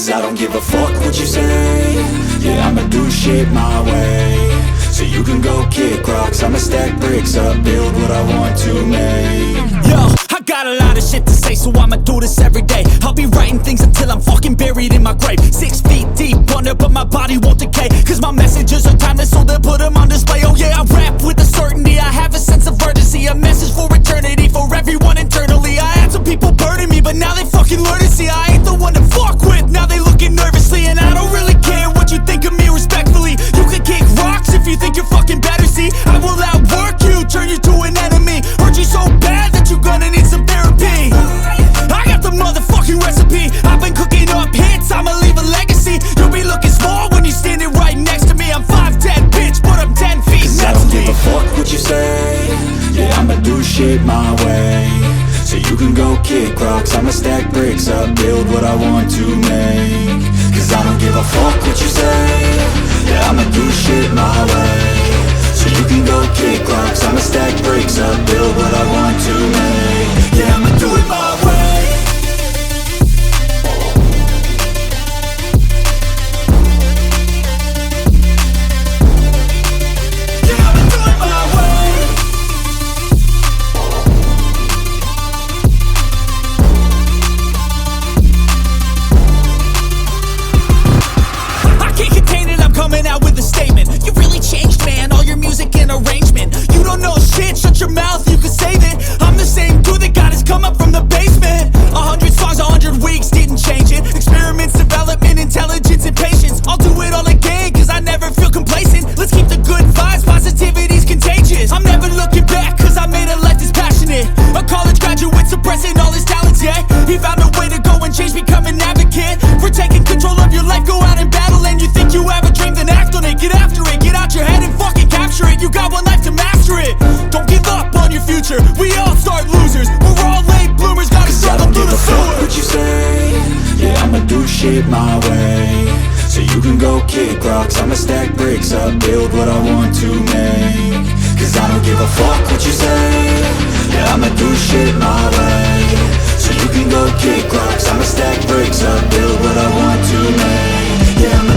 Cause I don't give a fuck what you say. Yeah, I'ma do shit my way. So you can go kick rocks, I'ma stack bricks up, build what I want to make. Yo, I got a lot of shit to say, so I'ma do this every day. I'll be writing things until I'm fucking buried in my grave. 6 feet deep under, but my body won't decay. Cause my messages are timeless, so they'll put them on display. Oh yeah, I rap with a certainty, I have a sense of urgency. A message for eternity, for everyone internally. I had some people burning me, but now they fucking learn to see I ain't the one to fuck with, now they looking nervously. And I don't really care what you think of me, respectfully. You can kick rocks if you think you're fucking better, see. I will outwork you, turn you to an enemy. Hurt you so bad that you're gonna need some therapy. I got the motherfucking recipe, I've been cooking up hits, I'ma leave a legacy. You'll be looking small when you're standing right next to me. I'm 5'10", bitch, but I'm 10 feet Cause next I don't to me. give a fuck what you say. Yeah, I'ma do shit my way. So you can go kick rocks, I'ma stack bricks up, build what I want to make. Cause I don't give a fuck what you say. Yeah, I'ma do shit my way. So you can go kick rocks, I'ma stack bricks up, build what I want to make. Yeah, I'ma do it my way. Yeah, I'ma do it my way. I can't contain it, I'm coming out with a statement. You really changed, man, all your music and arrangement. You don't know shit, shut your mouth, you can save it. I'm the same dude that got his come up from the basement. 100 songs, 100 weeks, didn't change it. Experiments, development, intelligence, and patience. I'll do it all again, cause I never feel complacent. Let's keep the good vibes, positivity's contagious. I'm never looking back, cause I made a life that's passionate. A college graduate suppressing all his talents, yeah. He found a way to go and change, become an advocate. For taking control of your life, go out and battle. And you think you have a dream, then act on it. Get after it, get out your head and fucking capture it. You got one life to master it. Don't give up on your future, we all start losers. We're all late bloomers, gotta struggle through the Fuck sewer. what you say. Yeah, I'ma do shit my way. So you can go kick rocks, I'ma stack bricks up, build what I want to make. Cause I don't give a fuck what you say. Yeah, I'ma do shit my way. So you can go kick rocks, I'ma stack bricks up, build what I want to make. Yeah, I'ma